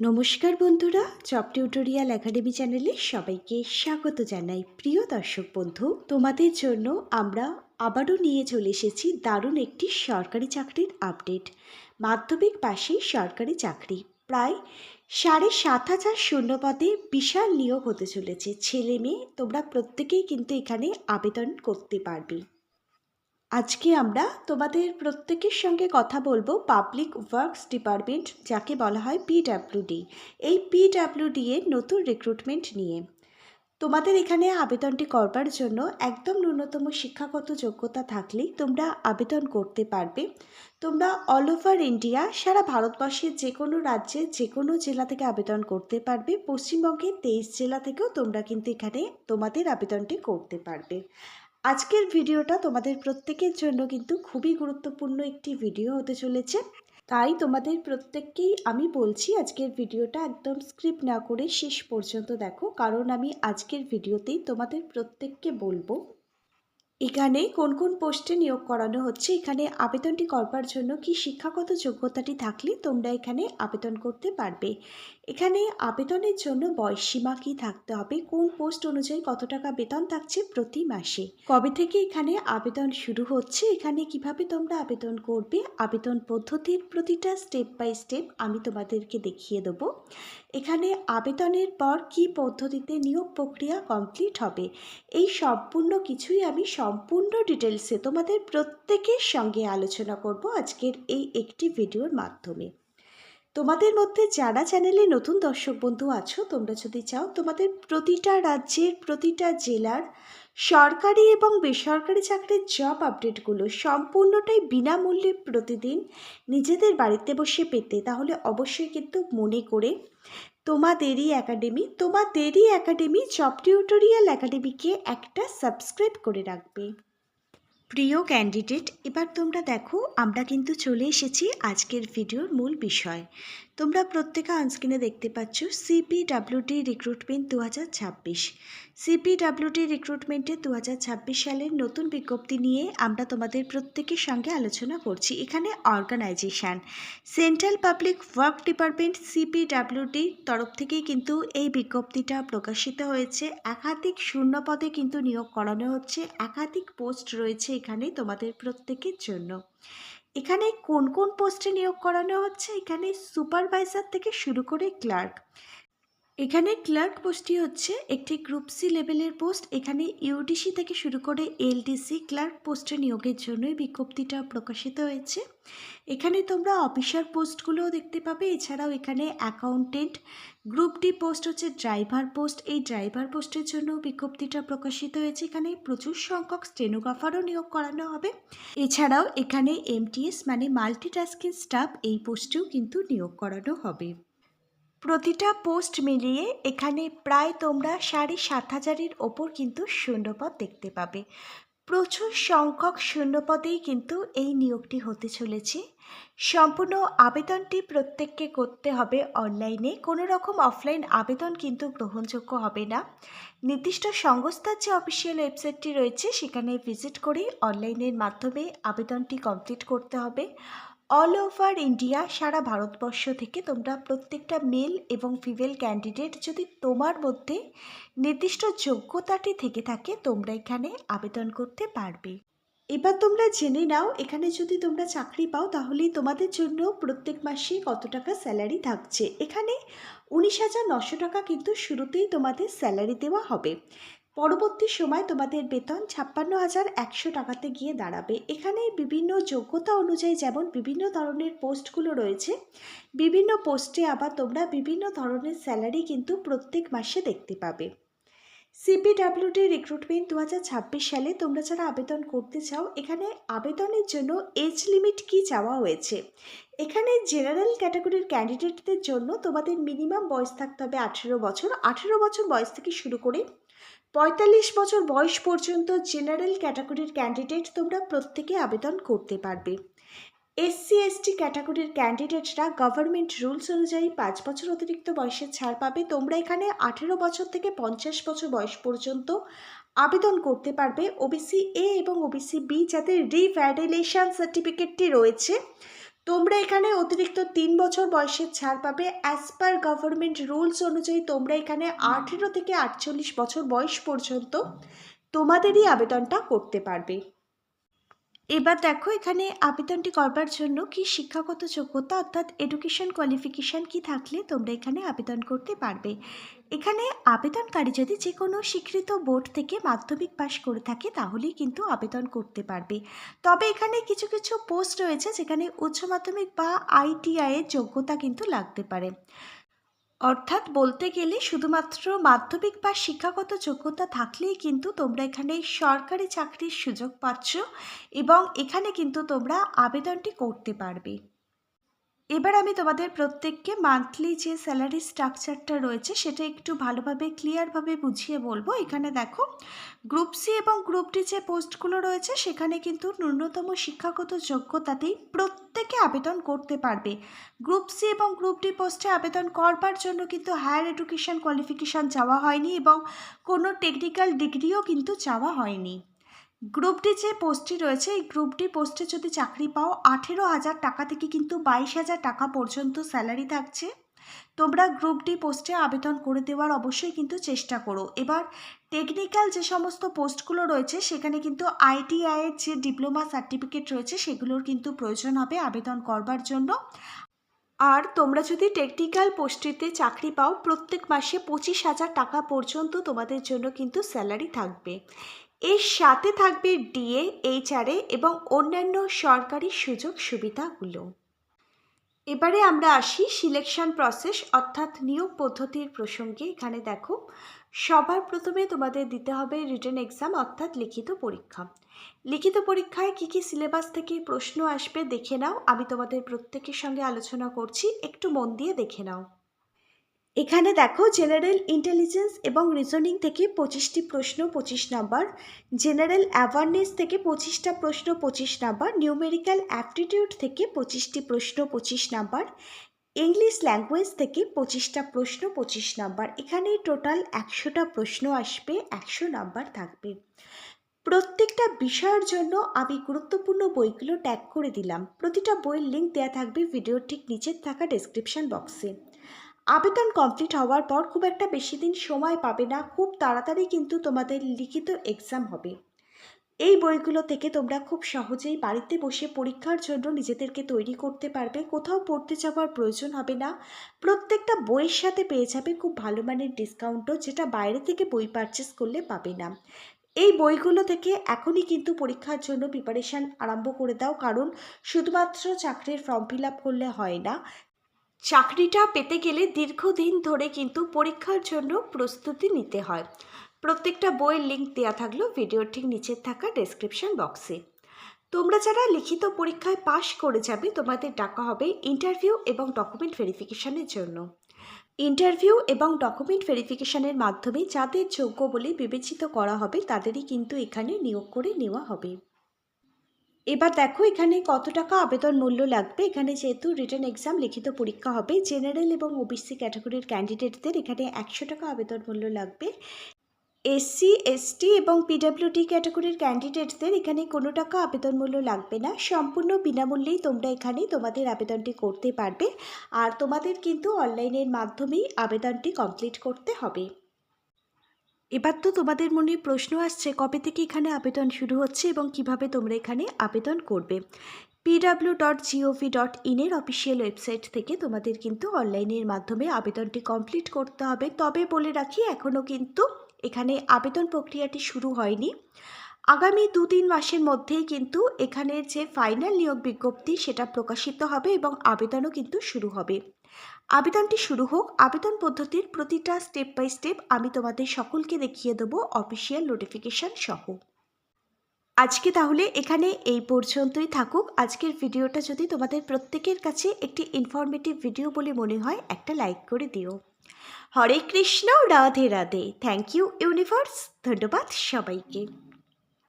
নমস্কার বন্ধুরা, job tutorial academy চ্যানেলে সবাইকে স্বাগত জানাই। প্রিয় দর্শক বন্ধু, তোমাদের জন্য আমরা আবারও নিয়ে চলে এসেছি দারুণ একটি সরকারি চাকরির আপডেট। মাধ্যমিক পাশেই সরকারি চাকরি, প্রায় ৭,৫০০ শূন্যপদে বিশাল নিয়োগ হতে চলেছে। ছেলে মেয়ে তোমরা প্রত্যেকেই কিন্তু এখানে আবেদন করতে পারবে। আজকে আমরা তোমাদের প্রত্যেকের সঙ্গে কথা বলবো পাবলিক ওয়ার্কস ডিপার্টমেন্ট, যাকে বলা হয় পিডাব্লিউডি। এই পিডাব্লিউডি এর নতুন রিক্রুটমেন্ট নিয়ে তোমাদের এখানে আবেদনটি করবার জন্য একদম ন্যূনতম শিক্ষাগত যোগ্যতা থাকলেই তোমরা আবেদন করতে পারবে। তোমরা অল ওভার ইন্ডিয়া, সারা ভারতবর্ষের যে কোনো রাজ্যে যে কোনো জেলা থেকে আবেদন করতে পারবে। পশ্চিমবঙ্গের 23 জেলা থেকেও তোমরা কিন্তু এখানে তোমাদের আবেদনটি করতে পারবে। আজকের ভিডিওটা তোমাদের প্রত্যেকের জন্য কিন্তু খুবই গুরুত্বপূর্ণ একটি ভিডিও হতে চলেছে, তাই তোমাদের প্রত্যেককেই আমি বলছি আজকের ভিডিওটা একদম স্ক্রিপ্ট না করে শেষ পর্যন্ত দেখো, কারণ আমি আজকের ভিডিওতেই তোমাদের প্রত্যেককে বলবো এখানে কোন কোন পোস্টে নিয়োগ করানো হচ্ছে, এখানে আবেদনটি করবার জন্য কি শিক্ষাগত যোগ্যতাটি থাকলে তোমরা এখানে আবেদন করতে পারবে। এখানে আবেদনের জন্য বয়সসীমা কি থাকতে হবে, কোন পোস্ট অনুযায়ী কত টাকা বেতন থাকছে প্রতি মাসে, কবে থেকে এখানে আবেদন শুরু হচ্ছে, এখানে কিভাবে তোমরা আবেদন করবে, আবেদন পদ্ধতির প্রতিটা স্টেপ বাই স্টেপ আমি তোমাদেরকে দেখিয়ে দেবো। এখানে আবেদনের পর কি পদ্ধতিতে নিয়োগ প্রক্রিয়া কমপ্লিট হবে, এই সম্পূর্ণ কিছুই আমি সম্পূর্ণ ডিটেলসে তোমাদের প্রত্যেকের সঙ্গে আলোচনা করব আজকের এই একটি ভিডিওর মাধ্যমে। তোমাদের মধ্যে যারা চ্যানেলে নতুন দর্শক বন্ধু আছো, তোমরা যদি চাও তোমাদের প্রতিটা রাজ্যের প্রতিটা জেলার সরকারি এবং বেসরকারি চাকরির জব আপডেটগুলো সম্পূর্ণটাই বিনামূল্যে প্রতিদিন নিজেদের বাড়িতে বসে পেতে, তাহলে অবশ্যই কিন্তু মনে করে তোমাদেরই একাডেমি জব টিউটোরিয়াল একাডেমিকে একটা সাবস্ক্রাইব করে রাখবে। প্রিয় ক্যান্ডিডেট, এবার তোমরা দেখো আমরা কিন্তু চলে এসেছি আজকের ভিডিওর মূল বিষয়। তোমরা প্রত্যেকে অনস্ক্রিনে দেখতে পাচ্ছ সিপিডাব্লিউডি রিক্রুটমেন্ট 2026। সিপিডাব্লিউডি রিক্রুটমেন্টের 2026 সালের নতুন বিজ্ঞপ্তি নিয়ে আমরা তোমাদের প্রত্যেকের সঙ্গে আলোচনা করছি। এখানে organisation central public work department সিপিডাব্লিউডির তরফ থেকেই কিন্তু এই বিজ্ঞপ্তিটা প্রকাশিত হয়েছে। একাধিক শূন্য পদে কিন্তু নিয়োগ করানো হচ্ছে, একাধিক পোস্ট রয়েছে এখানে তোমাদের প্রত্যেকের জন্য। এখানে কোন কোন পোস্টে নিয়োগ করানো হচ্ছে, এখানে সুপারভাইজার থেকে শুরু করে ক্লার্ক। এখানে ক্লার্ক পোস্টটি হচ্ছে একটি গ্রুপ সি লেভেলের পোস্ট। এখানে ইউডিসি থেকে শুরু করে এলডিসি ক্লার্ক পোস্টে নিয়োগের জন্যই বিজ্ঞপ্তিটা প্রকাশিত হয়েছে। এখানে তোমরা অফিসার পোস্টগুলোও দেখতে পাবে। এছাড়াও এখানে অ্যাকাউন্টেন্ট, গ্রুপ ডি পোস্ট হচ্ছে ড্রাইভার পোস্ট, এই ড্রাইভার পোস্টের জন্য বিজ্ঞপ্তিটা প্রকাশিত হয়েছে। এখানে প্রচুর সংখ্যক স্টেনোগ্রাফারও নিয়োগ করানো হবে। এছাড়াও এখানে এমটিএস মানে মাল্টিটাস্কিং স্টাফ, এই পোস্টেও কিন্তু নিয়োগ করানো হবে। প্রতিটা পোস্ট মিলিয়ে এখানে প্রায় তোমরা ৭,৫০০-এর ওপর কিন্তু শূন্যপদ দেখতে পাবে। প্রচুর সংখ্যক শূন্যপদেই কিন্তু এই নিয়োগটি হতে চলেছে। সম্পূর্ণ আবেদনটি প্রত্যেককে করতে হবে অনলাইনে, কোনো রকম অফলাইন আবেদন কিন্তু গ্রহণযোগ্য হবে না। নির্দিষ্ট সংস্থার যে অফিসিয়াল ওয়েবসাইটটি রয়েছে সেখানে ভিজিট করে অনলাইনের মাধ্যমে আবেদনটি কমপ্লিট করতে হবে। অল ওভার ইন্ডিয়া, সারা ভারতবর্ষ থেকে তোমরা প্রত্যেকটা মেল এবং ফিমেল ক্যান্ডিডেট, যদি তোমার মধ্যে নির্দিষ্ট যোগ্যতাটি থেকে থাকে তোমরা এখানে আবেদন করতে পারবে। এবার তোমরা জেনে নাও এখানে যদি তোমরা চাকরি পাও তাহলে তোমাদের জন্য প্রত্যেক মাসে কত টাকা স্যালারি থাকছে। এখানে 19,900 টাকা কিন্তু শুরুতেই তোমাদের স্যালারি দেওয়া হবে। পরবর্তী সময় তোমাদের বেতন 56,100 টাকাতে গিয়ে দাঁড়াবে। এখানে বিভিন্ন যোগ্যতা অনুযায়ী যেমন বিভিন্ন ধরনের পোস্টগুলো রয়েছে, বিভিন্ন পোস্টে আবার তোমরা বিভিন্ন ধরনের স্যালারি কিন্তু প্রত্যেক মাসে দেখতে পাবে। সিপিডাব্লিউডি রিক্রুটমেন্ট 2026 সালে তোমরা যারা আবেদন করতে চাও, এখানে আবেদনের জন্য এজ লিমিট কি চাওয়া হয়েছে। এখানে জেনারেল ক্যাটাগরির ক্যান্ডিডেটদের জন্য তোমাদের মিনিমাম বয়স থাকতে হবে 18 বছর। 18 বছর বয়স থেকে শুরু করে 45 বছর বয়স পর্যন্ত জেনারেল ক্যাটাগরির ক্যান্ডিডেট তোমরা প্রত্যেকে আবেদন করতে পারবে। এসসি এসটি ক্যাটাগরির ক্যান্ডিডেটরা গভর্নমেন্ট রুলস অনুযায়ী 5 বছর অতিরিক্ত বয়সের ছাড় পাবে। তোমরা এখানে 18 বছর থেকে 50 বছর বয়স পর্যন্ত আবেদন করতে পারবে। ওবিসি এ এবং ওবিসি বি যাদের রিভ্যালিডেশন সার্টিফিকেটটি রয়েছে তোমরা এখানে অতিরিক্ত 3 বছর বয়সের ছাড় পাবে। অ্যাজ পার গভর্নমেন্ট রুলস অনুযায়ী তোমরা এখানে 18 থেকে 48 বছর বয়স পর্যন্ত তোমাদেরই আবেদনটা করতে পারবে। এবার দেখো এখানে আবেদনটি করবার জন্য কি শিক্ষাগত যোগ্যতা অর্থাৎ এডুকেশন কোয়ালিফিকেশান কি থাকলে তোমরা এখানে আবেদন করতে পারবে। এখানে আবেদনকারী যদি যে কোনো স্বীকৃত বোর্ড থেকে মাধ্যমিক পাশ করে থাকে তাহলেই কিন্তু আবেদন করতে পারবে। তবে এখানে কিছু কিছু পোস্ট রয়েছে যেখানে উচ্চ মাধ্যমিক বা আইটিআইয়ের যোগ্যতা কিন্তু লাগতে পারে। অর্থাৎ বলতে গেলে শুধুমাত্র মাধ্যমিক বা শিক্ষাগত যোগ্যতা থাকলেই কিন্তু তোমরা এখানে সরকারি চাকরির সুযোগ পাচ্ছ এবং এখানে কিন্তু তোমরা আবেদনটি করতে পারবে। এবার আমি তোমাদের প্রত্যেককে মান্থলি যে স্যালারি স্ট্রাকচারটা রয়েছে সেটা একটু ভালোভাবে ক্লিয়ারভাবে বুঝিয়ে বলবো। এখানে দেখো গ্রুপ সি এবং গ্রুপ ডি যে পোস্টগুলো রয়েছে সেখানে কিন্তু ন্যূনতম শিক্ষাগত যোগ্যতাতেই প্রত্যেকে আবেদন করতে পারবে। গ্রুপ সি এবং গ্রুপ ডি পোস্টে আবেদন করবার জন্য কিন্তু হায়ার এডুকেশন কোয়ালিফিকেশান চাওয়া হয়নি এবং কোনো টেকনিক্যাল ডিগ্রিও কিন্তু চাওয়া হয়নি। গ্রুপ ডি যে পোস্টটি রয়েছে এই গ্রুপ ডি পোস্টে যদি চাকরি পাও 18,000 টাকা থেকে কিন্তু 22,000 টাকা পর্যন্ত স্যালারি থাকছে। তোমরা গ্রুপ ডি পোস্টে আবেদন করে দেওয়ার অবশ্যই কিন্তু চেষ্টা করো। এবার টেকনিক্যাল যে সমস্ত পোস্টগুলো রয়েছে সেখানে কিন্তু আইটিআইয়ের যে ডিপ্লোমা সার্টিফিকেট রয়েছে সেগুলোর কিন্তু প্রয়োজন হবে আবেদন করবার জন্য। আর তোমরা যদি টেকনিক্যাল পোস্টটিতে চাকরি পাও প্রত্যেক মাসে 25,000 টাকা পর্যন্ত তোমাদের জন্য কিন্তু স্যালারি থাকবে। এর সাথে থাকবে ডিএ, এইচআরএ এবং অন্যান্য সরকারি সুযোগ সুবিধাগুলো। এবারে আমরা আসি সিলেকশন প্রসেস অর্থাৎ নিয়োগ পদ্ধতির প্রসঙ্গে। এখানে দেখো সবার প্রথমে তোমাদের দিতে হবে রিটেন এক্সাম অর্থাৎ লিখিত পরীক্ষা। লিখিত পরীক্ষায় কি কি সিলেবাস থেকে প্রশ্ন আসবে দেখে নাও। আমি তোমাদের প্রত্যেকের সঙ্গে আলোচনা করছি, একটু মন দিয়ে দেখে নাও। এখানে দেখো জেনারেল ইন্টেলিজেন্স এবং রিজনিং থেকে 25টি প্রশ্ন 25 নাম্বার, জেনারেল অ্যাওয়ারনেস থেকে 25টা প্রশ্ন 25 নাম্বার, নিউমেরিক্যাল অ্যাপটিটিউড থেকে 25টি প্রশ্ন 25 নাম্বার, ইংলিশ ল্যাঙ্গুয়েজ থেকে 25টা প্রশ্ন 25 নাম্বার। এখানে টোটাল 100টা প্রশ্ন আসবে, 100 নাম্বার থাকবে। প্রত্যেকটা বিষয়ের জন্য আমি গুরুত্বপূর্ণ বইগুলো ট্যাগ করে দিলাম। প্রতিটা বইয়ের লিঙ্ক দেওয়া থাকবে ভিডিওর ঠিক নিচের থাকা ডেসক্রিপশন বক্সে। আবেদন কমপ্লিট হওয়ার পর খুব একটা বেশি দিন সময় পাবে না, খুব তাড়াতাড়ি কিন্তু তোমাদের লিখিত এক্সাম হবে। এই বইগুলো থেকে তোমরা খুব সহজেই বাড়িতে বসে পরীক্ষার জন্য নিজেদেরকে তৈরি করতে পারবে। কোথাও পড়তে যাওয়ার প্রয়োজন হবে না। প্রত্যেকটা বইয়ের সাথে পেয়ে যাবে খুব ভালো মানের ডিসকাউন্টও, যেটা বাইরে থেকে বই পারচেস করলে পাবে না। এই বইগুলো থেকে এখনই কিন্তু পরীক্ষার জন্য প্রিপারেশান আরম্ভ করে দাও, কারণ শুধুমাত্র চাকরির ফর্ম ফিল আপ করলে হয় না। চাকরিটা পেতে গেলে দীর্ঘদিন ধরে কিন্তু পরীক্ষার জন্য প্রস্তুতি নিতে হয়। প্রত্যেকটা বইয়ের লিঙ্ক দেওয়া থাকলো ভিডিওর ঠিক নিচে থাকা ডেসক্রিপশন বক্সে। তোমরা যারা লিখিত পরীক্ষায় পাশ করে যাবে তোমাদের ডাকা হবে ইন্টারভিউ এবং ডকুমেন্ট ভেরিফিকেশনের জন্য। ইন্টারভিউ এবং ডকুমেন্ট ভেরিফিকেশনের মাধ্যমে যাদের যোগ্য বলে বিবেচিত করা হবে তাদেরই কিন্তু এখানে নিয়োগ করে নেওয়া হবে। এবার দেখো এখানে কত টাকা আবেদন মূল্য লাগবে। এখানে যেহেতু রিটেন এক্সাম লিখিত পরীক্ষা হবে, জেনারেল এবং ওবিসি ক্যাটাগরির ক্যান্ডিডেটদের এখানে 100 টাকা আবেদন মূল্য লাগবে। এসসি, এসটি এবং পিডাব্লিউডি ক্যাটাগরির ক্যান্ডিডেটদের এখানে কোনো টাকা আবেদন মূল্য লাগবে না। সম্পূর্ণ বিনামূল্যেই তোমরা এখানে তোমাদের আবেদনটি করতে পারবে। আর তোমাদের কিন্তু অনলাইনের মাধ্যমেই আবেদনটি কমপ্লিট করতে হবে। এবার তো তোমাদের মনে প্রশ্ন আসছে কবে থেকে এখানে আবেদন শুরু হচ্ছে এবং কিভাবে তোমরা এখানে আবেদন করবে। pw.gov.in এর অফিসিয়াল ওয়েবসাইট থেকে তোমাদের কিন্তু অনলাইনের মাধ্যমে আবেদনটি কমপ্লিট করতে হবে। তবে বলে রাখি এখনও কিন্তু এখানে আবেদন প্রক্রিয়াটি শুরু হয়নি। আগামী 2-3 মাসের মধ্যেই কিন্তু এখানের যে ফাইনাল নিয়োগ বিজ্ঞপ্তি সেটা প্রকাশিত হবে এবং আবেদনও কিন্তু শুরু হবে। আবেদনটি শুরু হোক, আবেদন পদ্ধতির প্রতিটা স্টেপ বাই স্টেপ আমি তোমাদের সকলকে দেখিয়ে দেবো অফিসিয়াল নোটিফিকেশান সহ। আজকে তাহলে এখানে এই পর্যন্তই থাকুক। আজকের ভিডিওটা যদি তোমাদের প্রত্যেকের কাছে একটি ইনফরমেটিভ ভিডিও বলে মনে হয় একটা লাইক করে দিও। Hare Krishna, Radhe Radhe. Thank you universe. ধন্যবাদ সবাইকে।